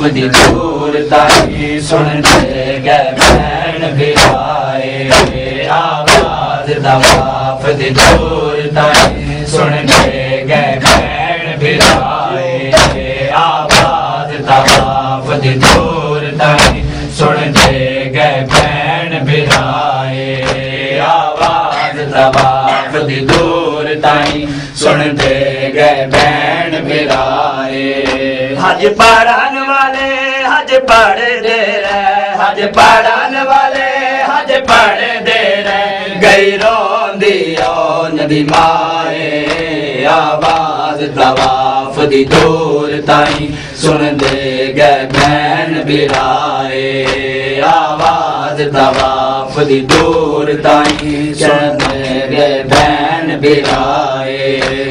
तवाफ दी दूर ताई सुनते गए भैन बिराए आवाज तवाफ दी दूर ताई सुनते गए भैन बिराए आवाज तवाफ दी दूर ताई सुनते गए भैन बिराए आवाज तवाफ दी दूर ताई सुनते गए भैन बिराए हज पढ़न वाले हज पढ़ दे रहे हज पढ़न वाले हज पढ़ दे रहे गई रोंदी ओ नदी माए आवाज तवाफ दी दूर ताई सुन दे गए भैन बिराए आवाज तवाफ दी दूर ताई सुन दे गए भैन बिराए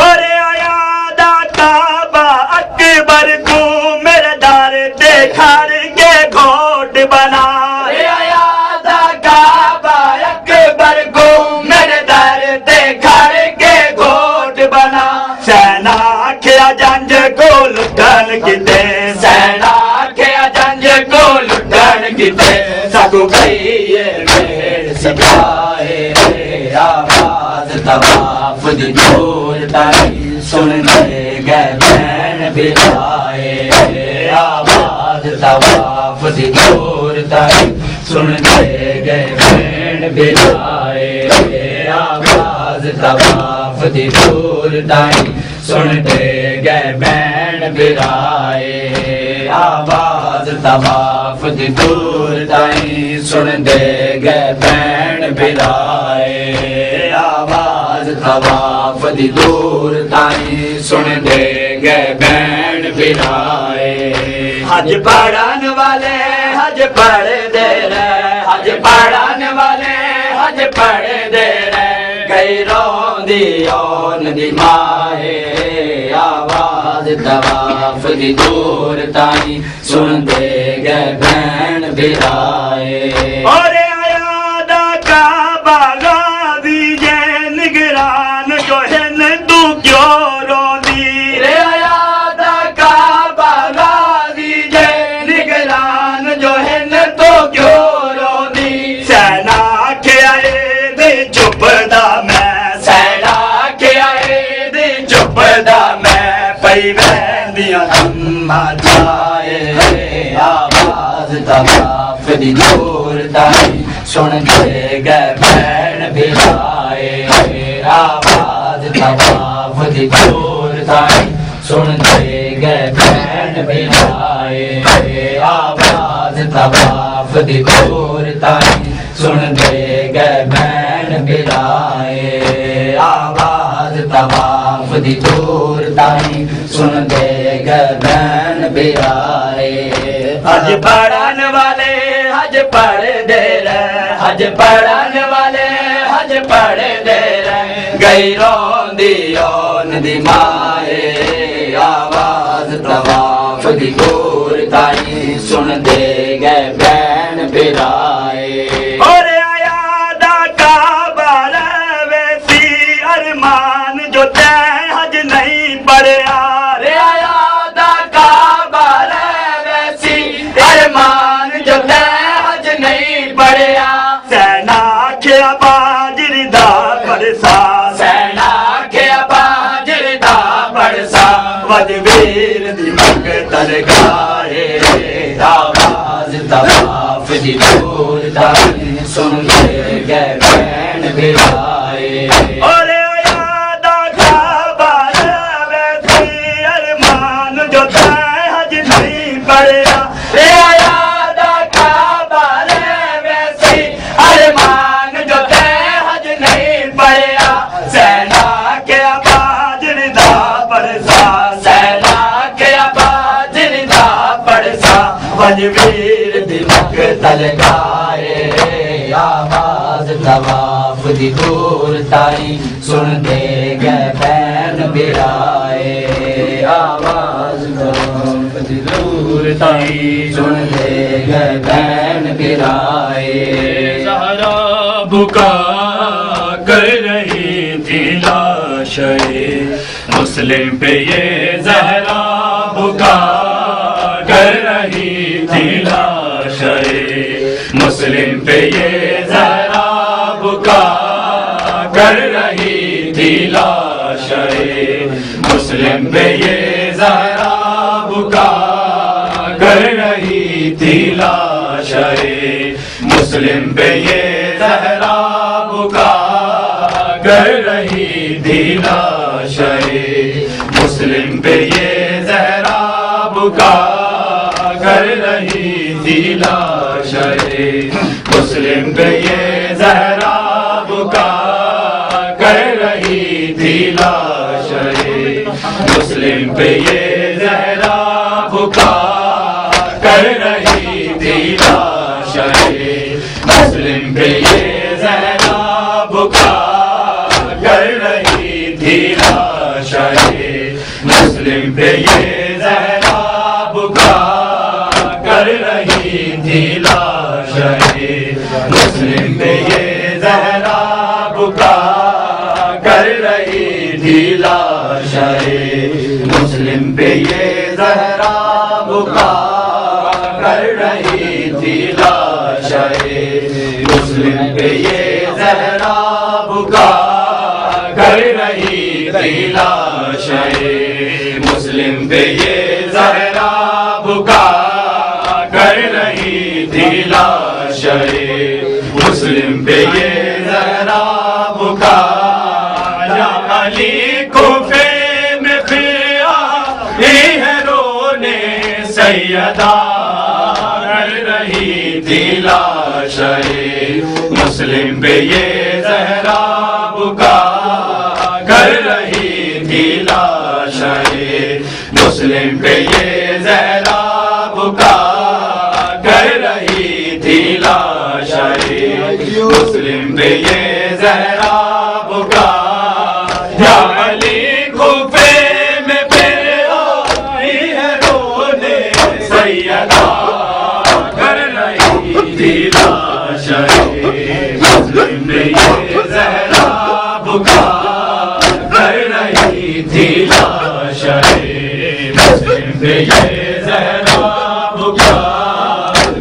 और आया दाता बा अकबर को मेरे दर ते खड़ के घोट बना आया दाता बा अकबर को मेरे दर ते खड़ के घोट बना सेना आख्या जंज को लुटन किते सेना आख्या जंज को लुटन किते सकू गई मेरे सिपाही आवाज तवाफ दी दूर ताई सुन दे गए भैन बिराए आवाज तवाफ दी दूर ताई सुन दे गए भैन बिराए आवाज तवाफ दी दूर ताई सुन दे गए भैन बिराए आवाज तवाफ दी दूर ताई सुन दे गए भैन बिराए आवाज तवाफ दी दूर ताई सुन दे गए भैन बिराए हज पढ़न वाले हज पढ़ दे रहे हज पढ़न वाले हज पढ़ दे रहे गई रोंदी ओ नदी माए आवाज तवाफ दी दूर ताई सुन दे गए भैन बिराए और आया दा काबा गाजी जै निगरान जो है तू क्यों रोंदी रे आया दा काबा गाजी जै निगरान जो है तो क्यों रोंदी सेना के आए दे चुपदा मैं सेना के आए दे चुपदा मैं पई वैंदियां अम्मा जाए आवाज तवाफ दी दूर ताई सुन दे गए भैन बिराए आवाज तवाफ दी दूर ताई सुन दे गए भैन बिराए आवाज तवाफ दी दूर ताई सुन दे गए भैन बिराए आवाज तवाफ दी दूर ताई सुन दे गए भैन बिराए हज पढ़न वाले हज पढ़ दे रहे हज पढ़न वाले हज पढ़ दे रहे गई रोंदी ओ नदी माए आवाज तवाफ दी दूर ताई सुन दे गए भैन बिराए और आया दा काबा वैसी अरमान जो तय हज नहीं पढ़या रे आया दा काबा वैसी अरमान जो तय हज नहीं पढ़या सेना आख्या बाजरी दा बरसा सेना आख्या बाजरी दा बरसा वजवीर दी मकतल गाए आवाज तवाफ दी दूर ताई सुन दे गए भैन बिराए और आया दा काबा वैसी अरमान जो तय हज नहीं पढ़या रे आया दा काबा वैसी अरमान जो तय हज नहीं पढ़या सेना के बाजरी दा बरसा सेना के बाजरी दा बरसा वजवीर दी मकतल गाए आवाज तवाफ दी दूर ताई सुन दे गए भैन बिराए आवाज तवाफ दी दूर ताई सुन दे गए भैन बिराए ज़हरा बुका कर रही थी लाशे मुस्लिम पे ये ज़हरा बुका कर रही मुस्लिम पे ये जहरा बुका कर रही थी लाशे, मुस्लिम पे ये जहरा बुका कर रही थी लाशे, मुस्लिम पे ये जहरा बुका कर रही थी लाशे, मुस्लिम पे ये जहरा बुका कर रही थी लाशे, मुस्लिम पे ये जहरा बुका कर रही थी लाशे, मुस्लिम पे ये जहरा बुका कर रही थी लाशे, मुस्लिम पे ये जहरा बुका कर रही थी लाशे, मुस्लिम पे ये जहरा बुका कर रही थी लाशे, मुस्लिम पे ये जहरा बुका कर रही थी लाशे, मुस्लिम पे ये जहरा बुका कर रही थी लाशे, मुस्लिम पे ये जहरा बुका कर रही थी लाशे, मुस्लिम पे ये जहरा बुका कर रही थी लाशे, मुस्लिम पे ये जहरा बुका या अली कुफे में फिर आई है रोने सैयदा कर रही थी लाशे, मुस्लिम पे ये जहरा बुका कर रही थी लाशे, मुस्लिम पे ये जहरा बुका कर रही थी लाशे, मुस्लिम पे ये जहरा बुका या अली कुफे में फिर आई है रोने सैयदा कर रही थी लाशे, मुस्लिम पे ये जहरा बुका कर रही थी लाशे, मुस्लिम पे ये जहरा बुका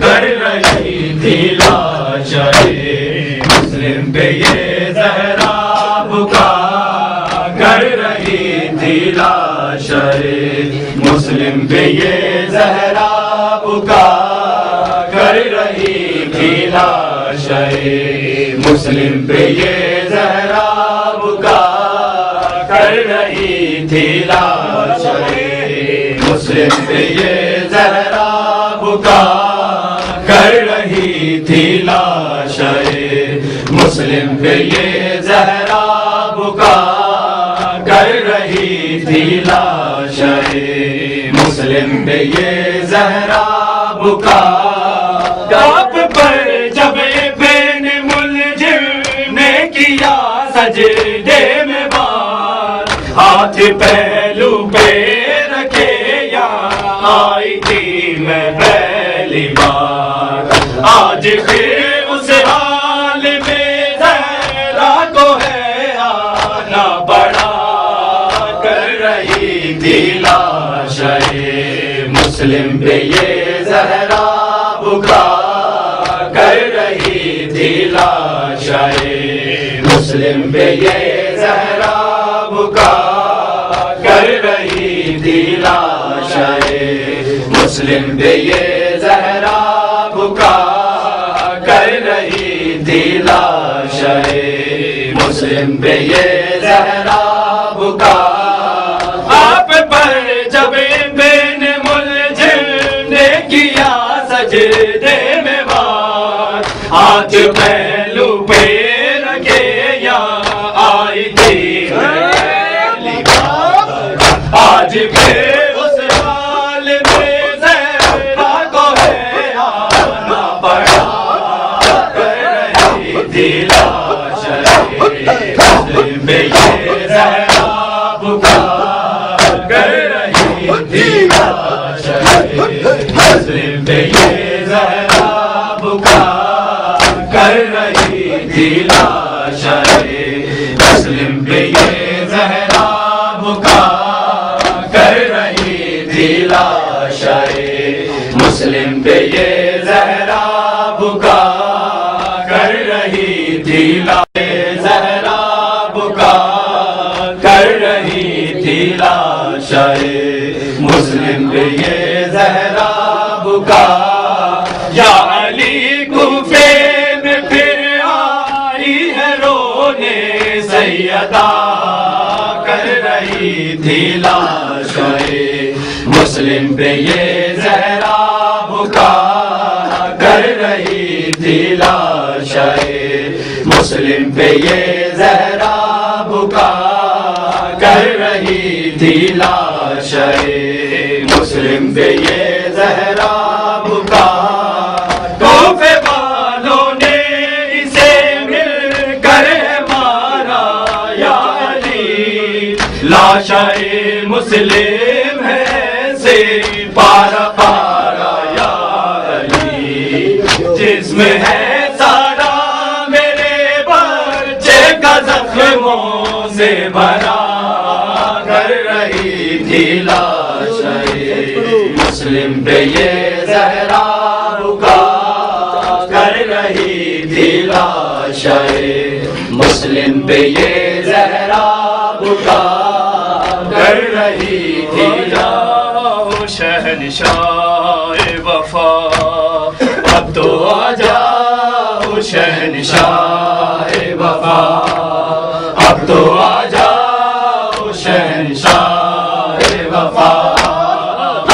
कर रही थी लाशे, मुस्लिम पे ये जहरा बुका कर रही थी लाशे, मुस्लिम पे ये जहरा बुका कर रही थी लाशे, मुस्लिम पे ये जहरा बुका कर रही थी लाशे, मुस्लिम पे ये जहरा बुका कर रही थी लाशे, मुस्लिम पे ये जहरा बुका कर रही थी लाशे, मुस्लिम पे ये जहरा बुका काप पर जब बेन मुलजिम ने किया सजदे में बार, हाथ पहलू पे रखे या आई थी मैं पहली बार, आज फिर उस हाल में जहरा को है आना पड़ा कर रही थी लाशे, मुस्लिम पे ये जहरा बुका कर रही थी लाशे, मुस्लिम पे ये जहरा बुका कर रही थी लाशे, मुस्लिम पे ये जहरा बुका कर रही थी लाशे, मुस्लिम पे ये जहरा बुका आप पर जब बेन मुलजिम ने किया सजदे में वार, हाथ पहलू पे रखे या आई थी पहली बार, आज फिर उस हाल में जहरा को है आना पड़ा कर रही थी लाशे, मुस्लिम पे ये जहरा बुका कर रही थी लाशे, मुस्लिम पे ये जहरा बुका कर रही थी लाशे, मुस्लिम पे ये जहरा बुका कर रही थी लाशे, मुस्लिम पे ये जहरा बुका ये ज़हरा बुका, या अली कूफे में फिर आई है रोने सैयदा, कर रही थी लाशाए मुस्लिम पे ये ज़हरा बुका, कर रही थी लाशाए मुस्लिम पे ये ज़हरा बुका, कर रही थी लाशाए मुस्लिम पे ये ज़हरा बुका। कूफे वालों ने इसे मिलकर मारा या अली, लाशाए मुस्लिम है से पारा पारा या अली, जिसमें है सारा मेरे बच्चे का जख्मों से भरा, कर रही थी लाशाए मुस्लिम पे ये ज़हरा बुका, कर रही थी लाशाए मुस्लिम पे ये ज़हरा बुका, कर रही थी शहनशाह वफा, अब तो आ जाओ शहनशाह वफा, अब तो आ जाओ शहनशाह वफा,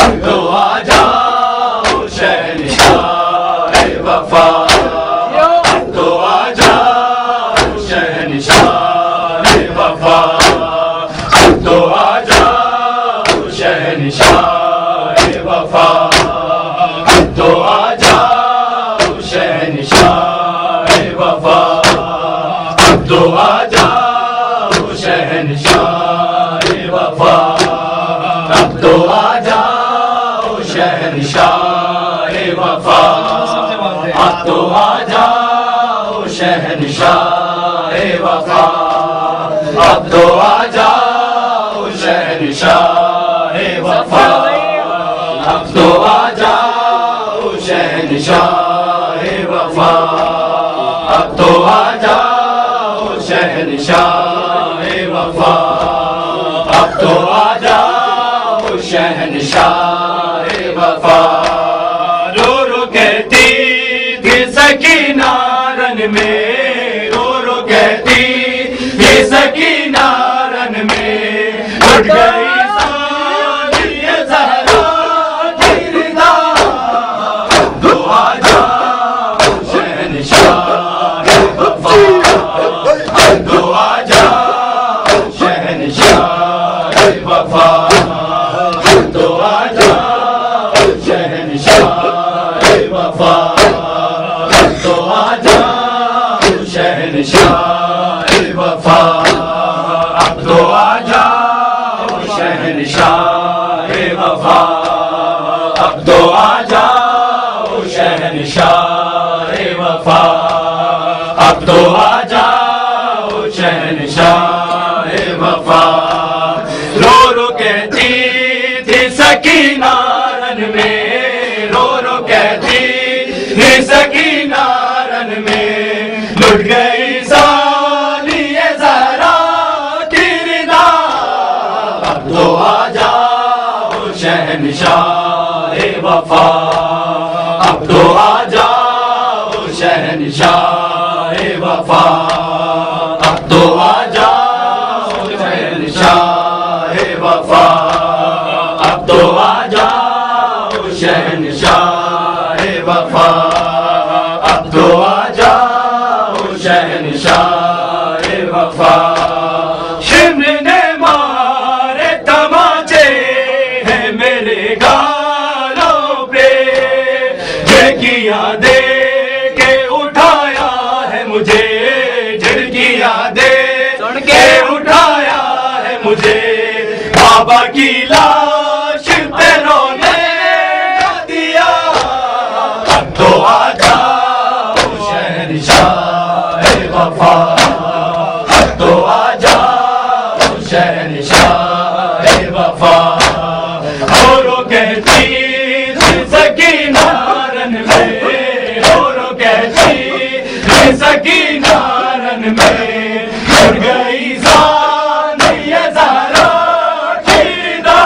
अब तो आ जाओ शहनशाह वफा, अब तो आ जाओ शहनशाह वफा, अब तो आ जाओ शहनशाह वफा, अब तो आ जाओ शहनशाह वफा, अब तो आ जाओ शहनशाह वफा, अब तो आ जाओ शहनशाह वफा, अब तो आ जाओ शहनशाह वफा, अब तो आ जाओ शहनशाह वफा, अब तो आ जाओ शहनशाह वफा, अब तो आ जाओ शहनशाह वफा, अब तो आ जाओ शहनशाह वफा। रो रो कहती थी सकीना रन में, रो रो कहती थी सकीना रन में, उठ गई सानिए ज़हरा गिरदा, तो आ जाओ शहनशाह वफा, तो आ जाओ शहनशाह वफा, तो आ जाओ शहनशाह वफा, तो आ जाओ शहनशाह वफा, अब तो आ जाओ शहनशाह वफा, अब तो आ जाओ शहनशाह वफा, अब तो आ जाओ शहनशाह वफा। रो रो कहती थी सकीना रन में, रो रो कहती थी सकीना रन में, लुट गई सानिए ज़हरा गिरदा, अब तो आ जाओ शहनशाह वफा, अब तो आ जाओ शहनशाह वफा, अब तो आ जाओ शहनशाह वफा, अब तो आ जाओ शहनशाह वफा, अब तो आ जाओ शहनशाह वफा। शिमर ने मारे तमाचे हैं मेरे गालों पे, झड़कियां दे के उठाया है मुझे, झड़कियां दे के उठाया है मुझे, बाबा की लाश पे रोने दिया, अब तो आ जाओ शहनशाह वफा, अब तो आ जाओ शहनशाह वफा। और कहती सकीना रन में, और कहती सकीना रन में, उड़ गई सानिए ज़हरा गिरदा,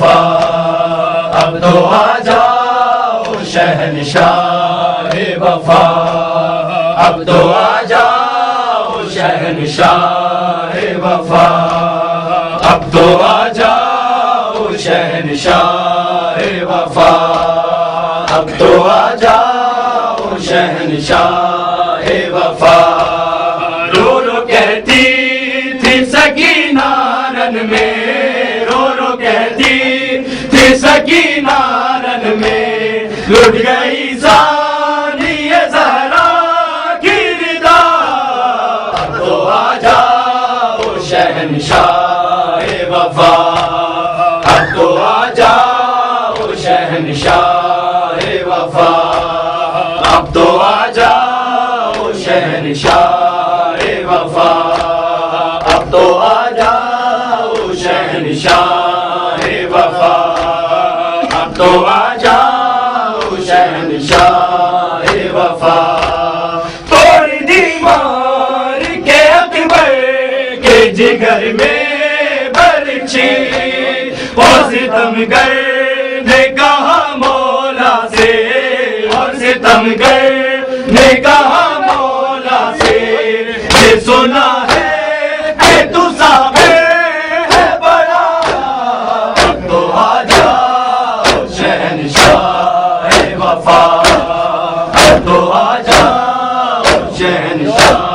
वफा, अब तो आ जाओ शहंशाह वफा, अब तो आ जाओ शहंशाह वफा, अब तो आ जाओ शहंशाह वफा, अब तो आ जाओ शहंशाह वफा। रो रो कहती थी सकीना रन में, रो रो कहती थी सकीना रन में, लुट गई सानिए ज़हरा की रिदा, अब तो आ जाओ शहंशाह वफा, अब तो आ जाओ शहंशाह वफा, अब तो आ जाओ शहंशाह वफा, अब तो आ जाओ शहंशाह वफा, अब तो आ जाओ शहंशाह वफा। तोड़ दीवार के अकबर के जिगर में बरछी, और सितमगर ने कहा मौला से, और सितमगर ने कहा मौला से, ये सुना है कि तू साबिर है बड़ा, अब तो आ जाओ शहंशाह वफा, अब तो आ जाओ शहंशाह